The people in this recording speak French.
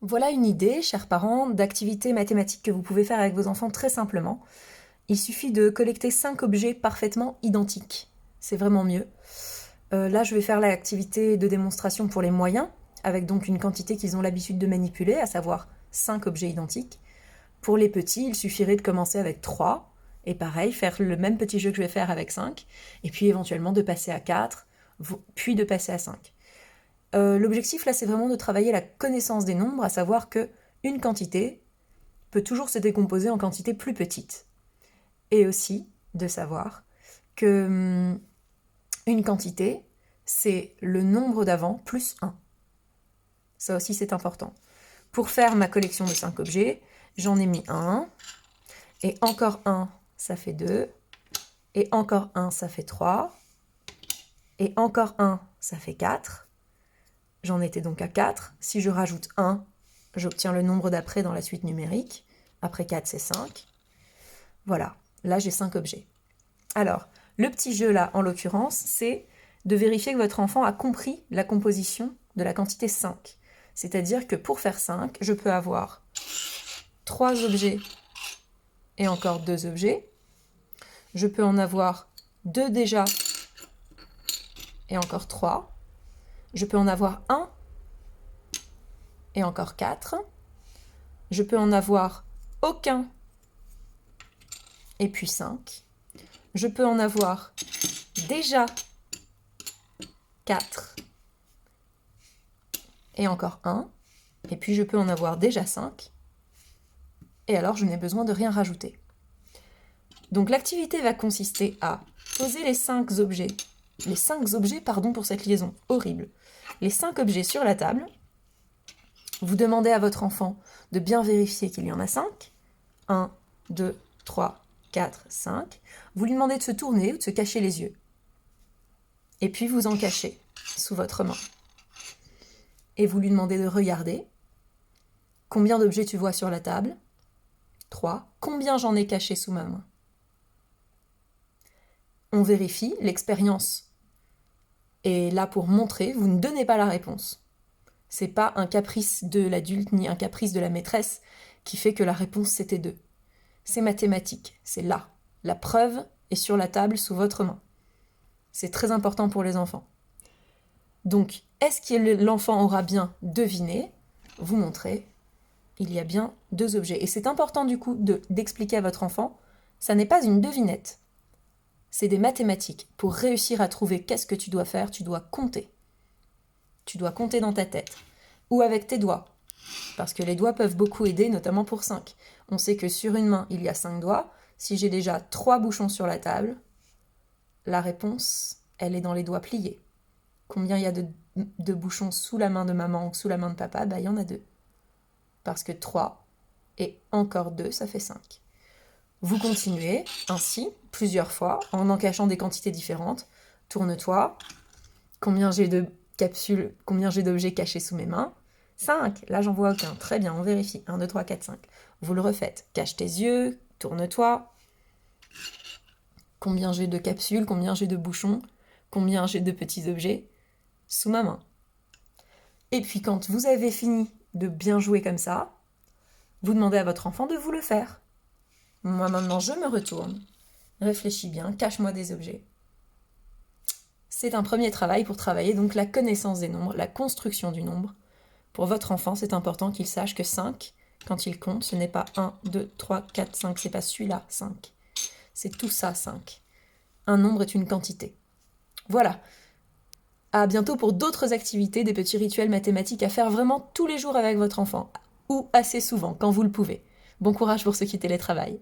Voilà une idée, chers parents, d'activité mathématique que vous pouvez faire avec vos enfants très simplement. Il suffit de collecter 5 objets parfaitement identiques. C'est vraiment mieux. Là, je vais faire l'activité de démonstration pour les moyens, avec donc une quantité qu'ils ont l'habitude de manipuler, à savoir 5 objets identiques. Pour les petits, il suffirait de commencer avec 3, et pareil, faire le même petit jeu que je vais faire avec 5, et puis éventuellement de passer à 4, puis de passer à 5. L'objectif là, c'est vraiment de travailler la connaissance des nombres, à savoir que une quantité peut toujours se décomposer en quantités plus petites. Et aussi de savoir que une quantité, c'est le nombre d'avant plus 1. Ça aussi, c'est important. Pour faire ma collection de 5 objets, j'en ai mis un, et encore un, ça fait 2, et encore un, ça fait 3, et encore un, ça fait 4. J'en étais donc à 4. Si je rajoute 1, j'obtiens le nombre d'après dans la suite numérique. Après 4, c'est 5. Voilà, là j'ai 5 objets. Alors, le petit jeu là, en l'occurrence, c'est de vérifier que votre enfant a compris la composition de la quantité 5. C'est-à-dire que pour faire 5, je peux avoir 3 objets et encore 2 objets. Je peux en avoir 2 déjà et encore 3. Je peux en avoir 1 et encore 4. Je peux en avoir aucun et puis 5. Je peux en avoir déjà 4 et encore 1. Et puis je peux en avoir déjà 5. Et alors je n'ai besoin de rien rajouter. Donc l'activité va consister à poser les 5 objets pour cette liaison horrible. Les 5 objets sur la table. Vous demandez à votre enfant de bien vérifier qu'il y en a 5. 1, 2, 3, 4, 5. Vous lui demandez de se tourner ou de se cacher les yeux. Et puis vous en cachez sous votre main. Et vous lui demandez de regarder. Combien d'objets tu vois sur la table ? 3. Combien j'en ai caché sous ma main ? On vérifie, l'expérience est là pour montrer, vous ne donnez pas la réponse. C'est pas un caprice de l'adulte ni un caprice de la maîtresse qui fait que la réponse c'était 2. C'est mathématique, c'est là. La preuve est sur la table sous votre main. C'est très important pour les enfants. Donc, est-ce que l'enfant aura bien deviné ? Vous montrez, il y a bien 2 objets. Et c'est important du coup d'expliquer à votre enfant, ça n'est pas une devinette. C'est des mathématiques. Pour réussir à trouver qu'est-ce que tu dois faire, tu dois compter. Tu dois compter dans ta tête. Ou avec tes doigts. Parce que les doigts peuvent beaucoup aider, notamment pour 5. On sait que sur une main, il y a 5 doigts. Si j'ai déjà 3 bouchons sur la table, la réponse, elle est dans les doigts pliés. Combien il y a de bouchons sous la main de maman ou sous la main de papa ? Il y en a 2. Parce que 3 et encore 2, ça fait 5. Vous continuez ainsi plusieurs fois en cachant des quantités différentes. Tourne-toi. Combien j'ai de capsules, combien j'ai d'objets cachés sous mes mains ? 5. Là, j'en vois aucun. Très bien, on vérifie. 1, 2, 3, 4, 5. Vous le refaites. Cache tes yeux, tourne-toi. Combien j'ai de capsules, combien j'ai de bouchons, combien j'ai de petits objets sous ma main. Et puis quand vous avez fini de bien jouer comme ça, vous demandez à votre enfant de vous le faire. Moi maintenant je me retourne, réfléchis bien, cache-moi des objets. C'est un premier travail pour travailler donc la connaissance des nombres, la construction du nombre. Pour votre enfant, c'est important qu'il sache que 5, quand il compte, ce n'est pas 1, 2, 3, 4, 5, c'est pas celui-là, 5. C'est tout ça, 5. Un nombre est une quantité. Voilà. À bientôt pour d'autres activités, des petits rituels mathématiques à faire vraiment tous les jours avec votre enfant, ou assez souvent, quand vous le pouvez. Bon courage pour ceux qui télétravaillent.